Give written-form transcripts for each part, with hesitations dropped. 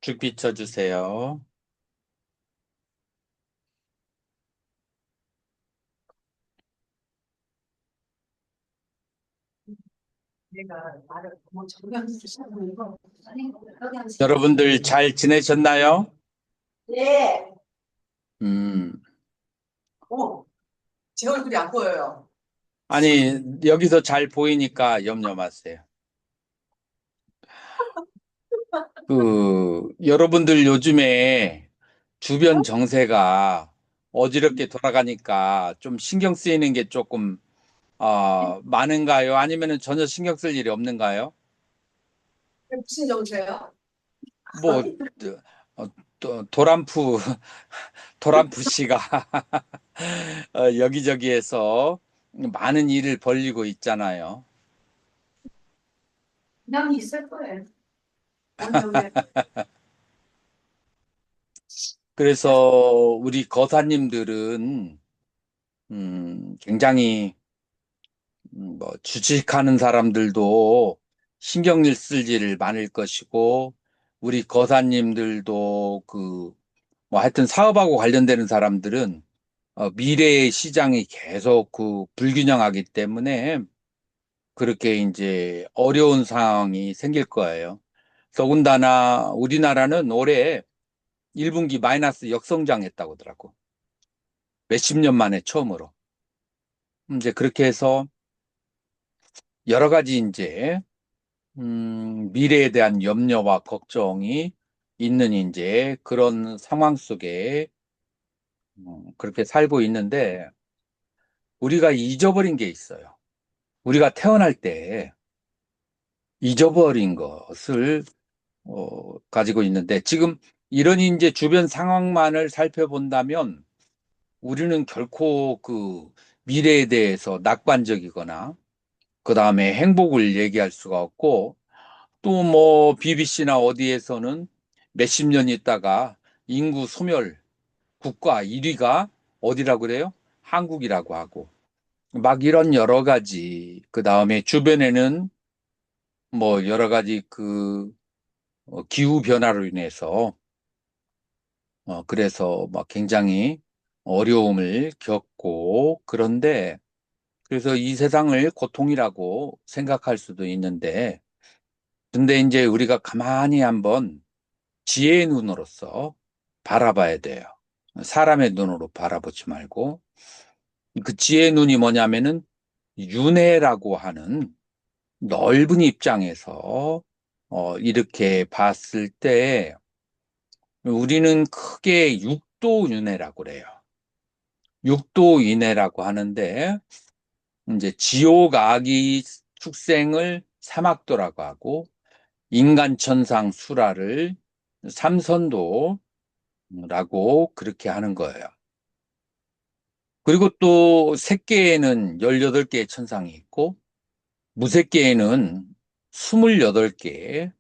쭉 비춰주세요. 여러분들 잘 지내셨나요? 네. 음, 제 얼굴이 안 보여요. 아니, 여기서 잘 보이니까 염려 마세요. 여러분들 요즘에 주변 정세가 어지럽게 돌아가니까 좀 신경 쓰이는 게 조금, 많은가요? 아니면 전혀 신경 쓸 일이 없는가요? 무슨 정세요? 뭐, 어, 도란프, 도란프 씨가 여기저기에서 많은 일을 벌이고 있잖아요. 그냥 있을 거예요. 오늘 그래서 우리 거사님들은 굉장히 뭐 주식하는 사람들도 신경 쓸 일을 많을 것이고 우리 거사님들도 뭐 하여튼 사업하고 관련되는 사람들은 미래의 시장이 계속 불균형하기 때문에 그렇게 이제 어려운 상황이 생길 거예요. 더군다나 우리나라는 올해 1분기 마이너스 역성장했다고 하더라고. 몇십 년 만에 처음으로. 이제 그렇게 해서 여러 가지 이제 미래에 대한 염려와 걱정이 있는 이제 그런 상황 속에 그렇게 살고 있는데 우리가 잊어버린 게 있어요. 우리가 태어날 때 잊어버린 것을 가지고 있는데 지금 이런 이제 주변 상황만을 살펴본다면 우리는 결코 미래에 대해서 낙관적이거나 그 다음에 행복을 얘기할 수가 없고 또 뭐 BBC나 어디에서는 몇십 년 있다가 인구 소멸 국가 1위가 어디라고 그래요? 한국이라고 하고 막 이런 여러 가지 그 다음에 주변에는 뭐 여러 가지 기후 변화로 인해서 그래서 막 굉장히 어려움을 겪고 그런데 그래서 이 세상을 고통이라고 생각할 수도 있는데 근데 이제 우리가 가만히 한번 지혜의 눈으로서 바라봐야 돼요. 사람의 눈으로 바라보지 말고 그 지혜의 눈이 뭐냐면은 윤회라고 하는 넓은 입장에서 이렇게 봤을 때 우리는 크게 육도윤회라고 그래요. 육도윤회라고 하는데 이제 지옥 아기 축생을 사막도라고 하고 인간 천상 수라를 삼선도라고 그렇게 하는 거예요. 그리고 또 색계에는 18개의 천상이 있고 무색계에는 28개의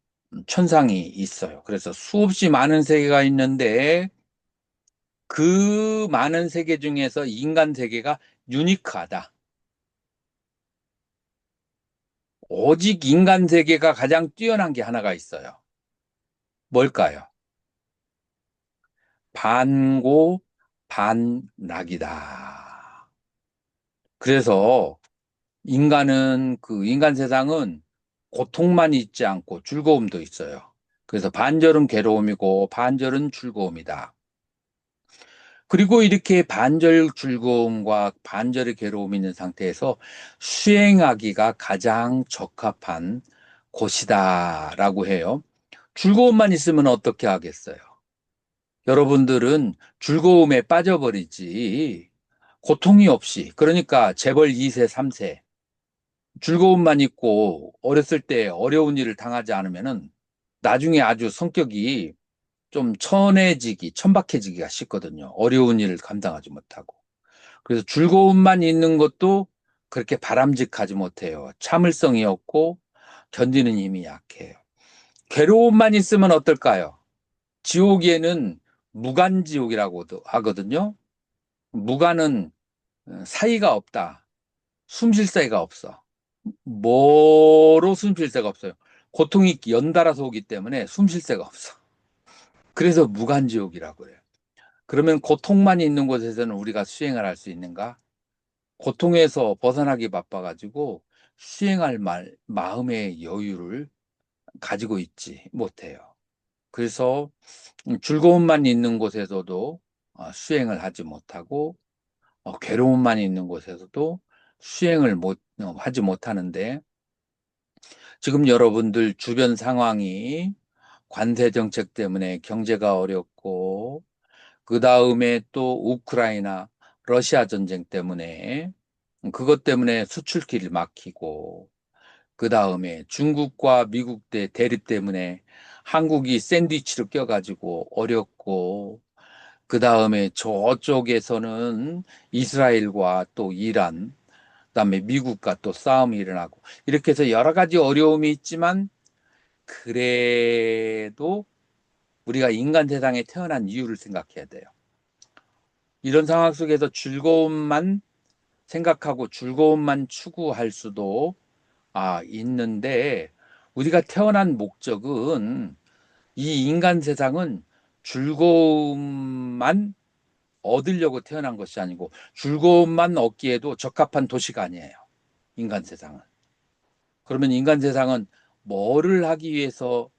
천상이 있어요. 그래서 수없이 많은 세계가 있는데 그 많은 세계 중에서 인간 세계가 유니크하다. 오직 인간 세계가 가장 뛰어난 게 하나가 있어요. 뭘까요? 반고 반락이다. 그래서 인간 세상은 고통만 있지 않고 즐거움도 있어요. 그래서 반절은 괴로움이고 반절은 즐거움이다. 그리고 이렇게 반절 즐거움과 반절의 괴로움이 있는 상태에서 수행하기가 가장 적합한 곳이다라고 해요. 즐거움만 있으면 어떻게 하겠어요? 여러분들은 즐거움에 빠져버리지 고통이 없이 그러니까 재벌 2세, 3세 즐거움만 있고 어렸을 때 어려운 일을 당하지 않으면은 나중에 아주 성격이 좀 천박해지기가 쉽거든요. 어려운 일을 감당하지 못하고. 그래서 즐거움만 있는 것도 그렇게 바람직하지 못해요. 참을성이 없고 견디는 힘이 약해요. 괴로움만 있으면 어떨까요? 지옥에는 무간지옥이라고도 하거든요. 무간은 사이가 없다. 숨쉴 사이가 없어. 뭐로 숨 쉴 새가 없어요. 고통이 연달아서 오기 때문에 숨 쉴 새가 없어. 그래서 무간지옥이라고 그래요. 그러면 고통만 있는 곳에서는 우리가 수행을 할 수 있는가? 고통에서 벗어나기 바빠가지고 수행할 마음의 여유를 가지고 있지 못해요. 그래서 즐거움만 있는 곳에서도 수행을 하지 못하고 괴로움만 있는 곳에서도 수행을 하지 못하는데, 지금 여러분들 주변 상황이 관세 정책 때문에 경제가 어렵고, 그 다음에 또 우크라이나, 러시아 전쟁 때문에, 그것 때문에 수출길이 막히고, 그 다음에 중국과 미국의 대립 때문에 한국이 샌드위치로 껴가지고 어렵고, 그 다음에 저쪽에서는 이스라엘과 또 이란, 그다음에 미국과 또 싸움이 일어나고, 이렇게 해서 여러 가지 어려움이 있지만, 그래도 우리가 인간 세상에 태어난 이유를 생각해야 돼요. 이런 상황 속에서 즐거움만 생각하고 즐거움만 추구할 수도 있는데, 우리가 태어난 목적은, 이 인간 세상은 즐거움만 얻으려고 태어난 것이 아니고 즐거움만 얻기에도 적합한 도시가 아니에요. 인간 세상은. 그러면 인간 세상은 뭐를 하기 위해서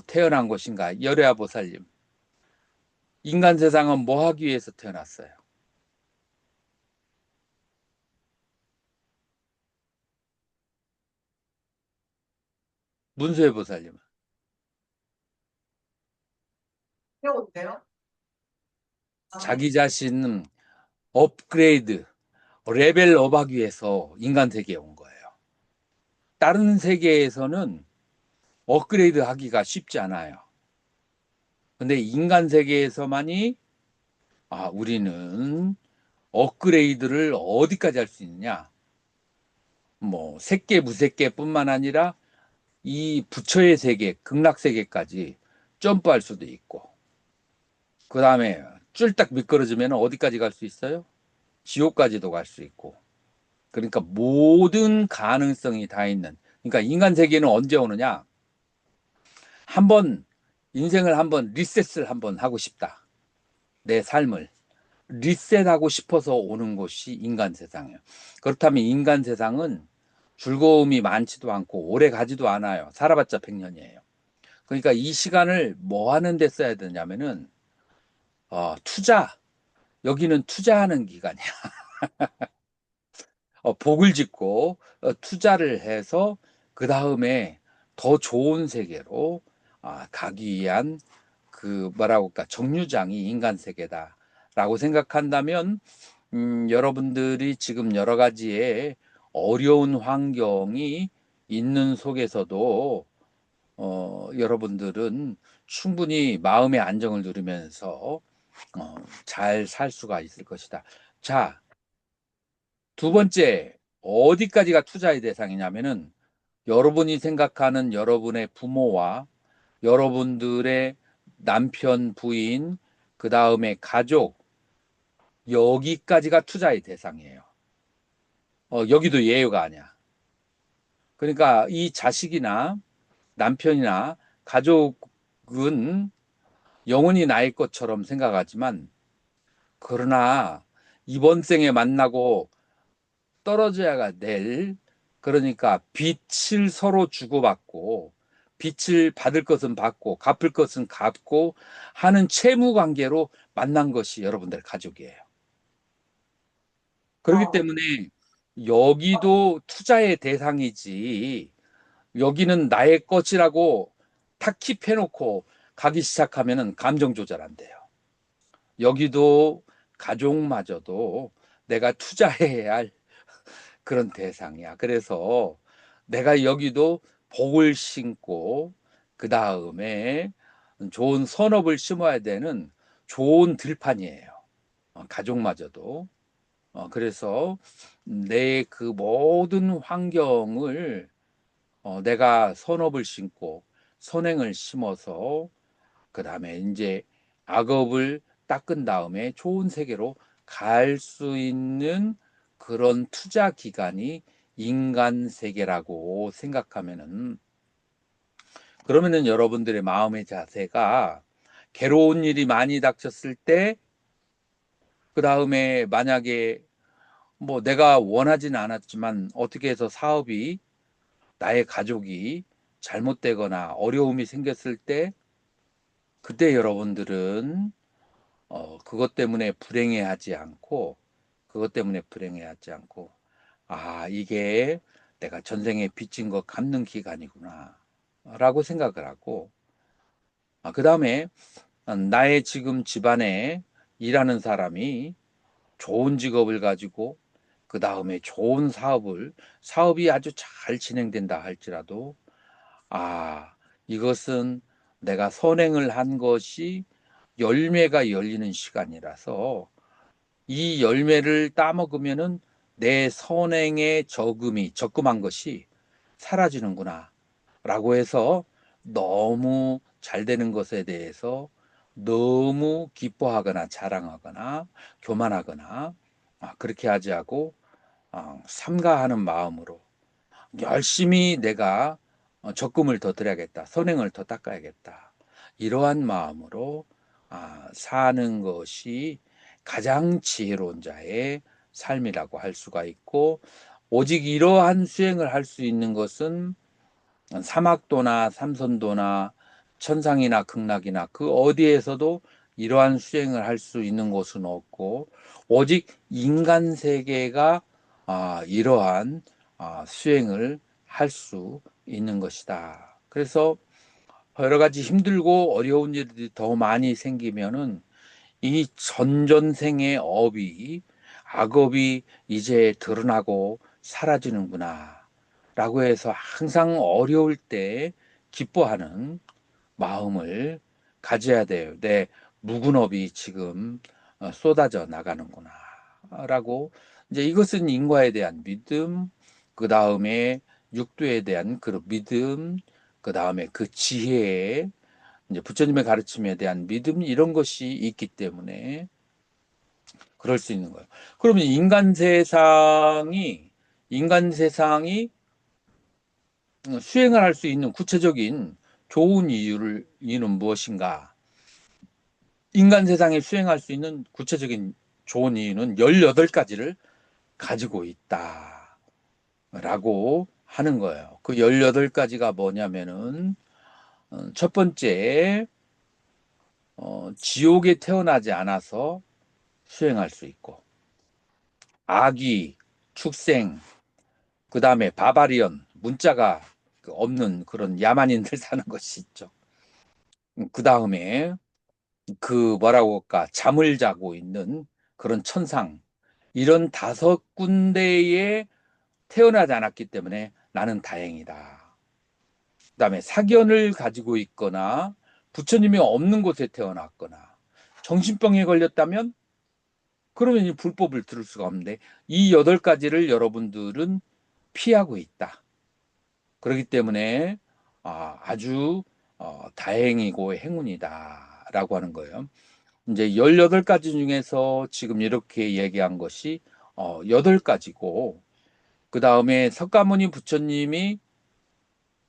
태어난 것인가? 열애아 보살님. 인간 세상은 뭐 하기 위해서 태어났어요? 문수의 보살님. 배운데요? 자기 자신 업그레이드, 레벨업 하기 위해서 인간 세계에 온 거예요. 다른 세계에서는 업그레이드 하기가 쉽지 않아요. 근데 인간 세계에서만이 우리는 업그레이드를 어디까지 할 수 있느냐? 뭐 색계 무색계뿐만 아니라 이 부처의 세계, 극락 세계까지 점프할 수도 있고, 그 다음에 쫄딱 미끄러지면 어디까지 갈 수 있어요? 지옥까지도 갈 수 있고. 그러니까 모든 가능성이 다 있는. 그러니까 인간 세계는 언제 오느냐? 한번 인생을 한번 리셋을 한번 하고 싶다. 내 삶을 리셋하고 싶어서 오는 곳이 인간 세상이에요. 그렇다면 인간 세상은 즐거움이 많지도 않고 오래 가지도 않아요. 살아봤자 100년이에요. 그러니까 이 시간을 뭐 하는 데 써야 되냐면은 투자. 여기는 투자하는 기간이야. 복을 짓고 투자를 해서 그 다음에 더 좋은 세계로 가기 위한, 그 뭐라고 할까, 정류장이 인간 세계다라고 생각한다면, 여러분들이 지금 여러 가지의 어려운 환경이 있는 속에서도 여러분들은 충분히 마음의 안정을 누리면서 잘 살 수가 있을 것이다. 자, 두 번째, 어디까지가 투자의 대상이냐면은, 여러분이 생각하는 여러분의 부모와 여러분들의 남편, 부인, 그 다음에 가족, 여기까지가 투자의 대상이에요. 여기도 예외가 아니야. 그러니까 이 자식이나 남편이나 가족은 영원히 나의 것처럼 생각하지만, 그러나 이번 생에 만나고 떨어져야 될, 그러니까 빚을 서로 주고받고, 빚을 받을 것은 받고 갚을 것은 갚고 하는 채무 관계로 만난 것이 여러분들 가족이에요. 그렇기 어, 때문에 여기도 투자의 대상이지, 여기는 나의 것이라고 탁 킵해놓고 가기 시작하면은 감정 조절 안 돼요. 여기도 가족마저도 내가 투자해야 할 그런 대상이야. 그래서 내가 여기도 복을 심고, 그 다음에 좋은 선업을 심어야 되는 좋은 들판이에요. 가족마저도. 그래서 내 그 모든 환경을 내가 선업을 심고 선행을 심어서, 그 다음에 이제 악업을 닦은 다음에 좋은 세계로 갈 수 있는 그런 투자 기간이 인간 세계라고 생각하면은, 그러면은 여러분들의 마음의 자세가 괴로운 일이 많이 닥쳤을 때, 그 다음에 만약에 뭐 내가 원하지는 않았지만 어떻게 해서 사업이 나의 가족이 잘못되거나 어려움이 생겼을 때 그때 여러분들은 그것 때문에 불행해하지 않고 아, 이게 내가 전생에 빚진 거 갚는 기간이구나 라고 생각을 하고, 그 다음에 나의 지금 집안에 일하는 사람이 좋은 직업을 가지고 그 다음에 좋은 사업이 아주 잘 진행된다 할지라도, 아, 이것은 내가 선행을 한 것이 열매가 열리는 시간이라서 이 열매를 따먹으면은 내 선행의 적금한 것이 사라지는구나 라고 해서 너무 잘 되는 것에 대해서 너무 기뻐하거나 자랑하거나 교만하거나 그렇게 하지 않고 삼가하는 마음으로 열심히 내가 적금을 더 들여야겠다, 선행을 더 닦아야겠다, 이러한 마음으로 사는 것이 가장 지혜로운 자의 삶이라고 할 수가 있고, 오직 이러한 수행을 할 수 있는 것은 사막도나 삼선도나 천상이나 극락이나 그 어디에서도 이러한 수행을 할 수 있는 곳은 없고, 오직 인간 세계가 이러한 수행을 할 수 있는 것이다. 그래서 여러 가지 힘들고 어려운 일들이 더 많이 생기면은 이 전전생의 악업이 이제 드러나고 사라지는구나 라고 해서 항상 어려울 때 기뻐하는 마음을 가져야 돼요. 내 묵은 업이 지금 쏟아져 나가는구나 라고, 이제 이것은 인과에 대한 믿음, 그 다음에 육도에 대한 그 믿음, 그 다음에 그 지혜에, 이제 부처님의 가르침에 대한 믿음, 이런 것이 있기 때문에 그럴 수 있는 거예요. 그러면 인간 세상이 수행을 할 수 있는 구체적인 좋은 이유는 무엇인가? 인간 세상에 수행할 수 있는 구체적인 좋은 이유는 18가지를 가지고 있다라고 하는 거예요. 그 18가지가 뭐냐면은, 첫 번째, 지옥에 태어나지 않아서 수행할 수 있고, 아기, 축생, 그 다음에 바바리언, 문자가 없는 그런 야만인들 사는 것이 있죠. 그 다음에 뭐라고 할까, 잠을 자고 있는 그런 천상, 이런 5군데에 태어나지 않았기 때문에 나는 다행이다. 그 다음에 사견을 가지고 있거나 부처님이 없는 곳에 태어났거나 정신병에 걸렸다면 그러면 이 불법을 들을 수가 없는데, 이 8가지를 여러분들은 피하고 있다. 그렇기 때문에 아주 다행이고 행운이다라고 하는 거예요. 이제 18가지 중에서 지금 이렇게 얘기한 것이 8가지고, 그 다음에 석가모니 부처님이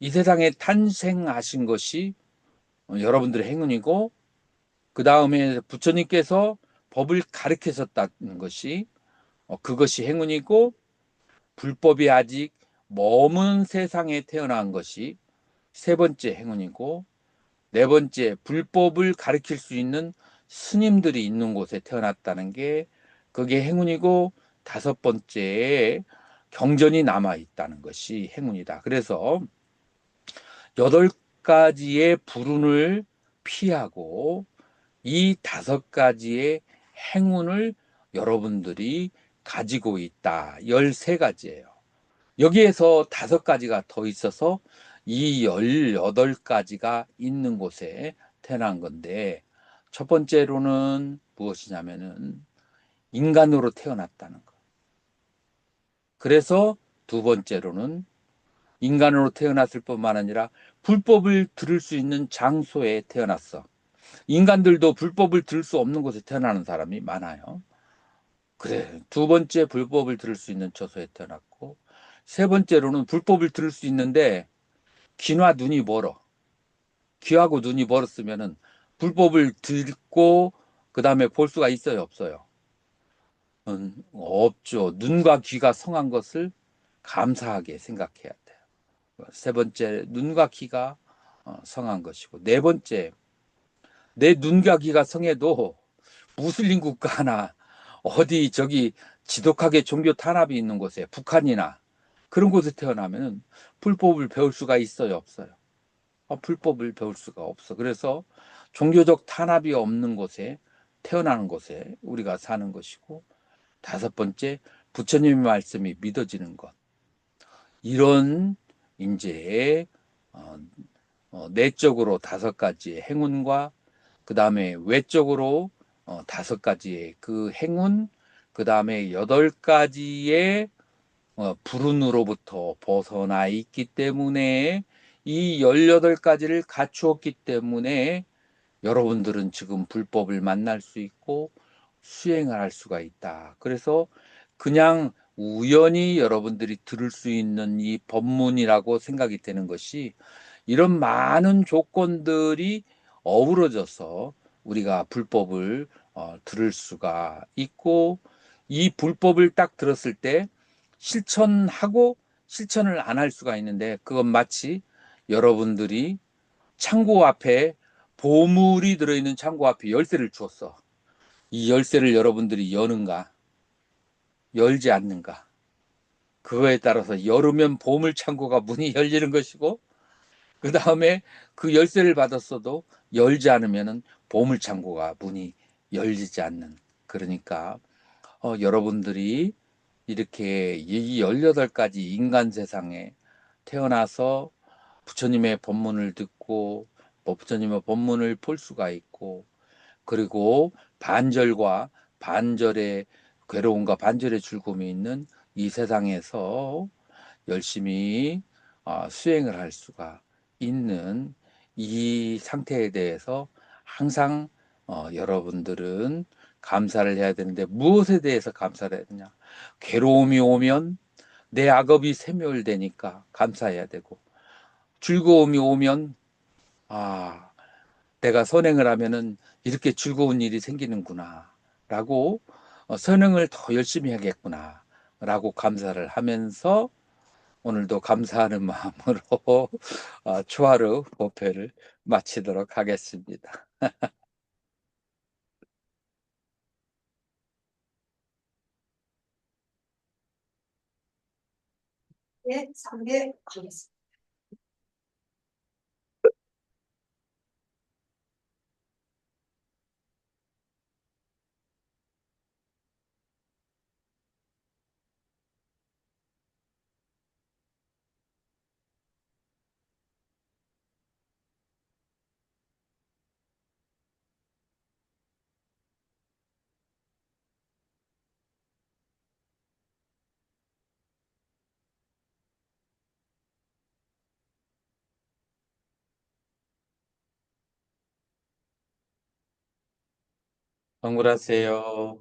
이 세상에 탄생하신 것이 여러분들의 행운이고, 그 다음에 부처님께서 법을 가르치셨다는 것이 그것이 행운이고, 불법이 아직 머문 세상에 태어난 것이 세 번째 행운이고, 네 번째, 불법을 가르칠 수 있는 스님들이 있는 곳에 태어났다는 게 그게 행운이고, 다섯 번째에 경전이 남아 있다는 것이 행운이다. 그래서 8가지의 불운을 피하고 이 5가지의 행운을 여러분들이 가지고 있다. 13가지예요. 여기에서 5가지가 더 있어서 이 18가지가 있는 곳에 태어난 건데, 첫 번째로는 무엇이냐면은 인간으로 태어났다는 거. 그래서 두 번째로는 인간으로 태어났을 뿐만 아니라 불법을 들을 수 있는 장소에 태어났어. 인간들도 불법을 들을 수 없는 곳에 태어나는 사람이 많아요. 그래, 두 번째, 불법을 들을 수 있는 처소에 태어났고, 세 번째로는 불법을 들을 수 있는데 귀와 눈이 멀어. 귀하고 눈이 멀었으면은 불법을 듣고 그다음에 볼 수가 있어요, 없어요? 없죠. 눈과 귀가 성한 것을 감사하게 생각해야 돼요. 세 번째, 눈과 귀가 성한 것이고, 네 번째, 내 눈과 귀가 성해도 무슬림 국가나 어디 저기 지독하게 종교 탄압이 있는 곳에 북한이나 그런 곳에 태어나면은 불법을 배울 수가 있어요, 없어요? 불법을 배울 수가 없어. 그래서 종교적 탄압이 없는 곳에 태어나는 곳에 우리가 사는 것이고, 다섯 번째, 부처님의 말씀이 믿어지는 것. 이런 이제 어, 내적으로 다섯 가지의 행운과 그 다음에 외적으로 다섯 가지의 그 행운, 그 다음에 여덟 가지의 불운으로부터 벗어나 있기 때문에 이 18가지를 갖추었기 때문에 여러분들은 지금 불법을 만날 수 있고 수행을 할 수가 있다. 그래서 그냥 우연히 여러분들이 들을 수 있는 이 법문이라고 생각이 되는 것이 이런 많은 조건들이 어우러져서 우리가 불법을 들을 수가 있고 이 불법을 딱 들었을 때 실천하고 실천을 안 할 수가 있는데 그건 마치 여러분들이 창고 앞에 보물이 들어있는 창고 앞에 열쇠를 주었어. 이 열쇠를 여러분들이 여는가 열지 않는가 그거에 따라서 열으면 보물 창고가 문이 열리는 것이고 그 다음에 그 열쇠를 받았어도 열지 않으면 보물 창고가 문이 열리지 않는 그러니까 여러분들이 이렇게 이 18가지 인간 세상에 태어나서 부처님의 법문을 듣고 뭐 부처님의 법문을 볼 수가 있고 그리고 반절과 반절의 괴로움과 반절의 즐거움이 있는 이 세상에서 열심히 수행을 할 수가 있는 이 상태에 대해서 항상 여러분들은 감사를 해야 되는데 무엇에 대해서 감사를 해야 되냐? 괴로움이 오면 내 악업이 세멸되니까 감사해야 되고 즐거움이 오면 아 내가 선행을 하면은 이렇게 즐거운 일이 생기는구나라고 선행을 더 열심히 하겠구나라고 감사를 하면서 오늘도 감사하는 마음으로 초하루 법회를 마치도록 하겠습니다. 예, 3개 하겠습니다. 정글하세요.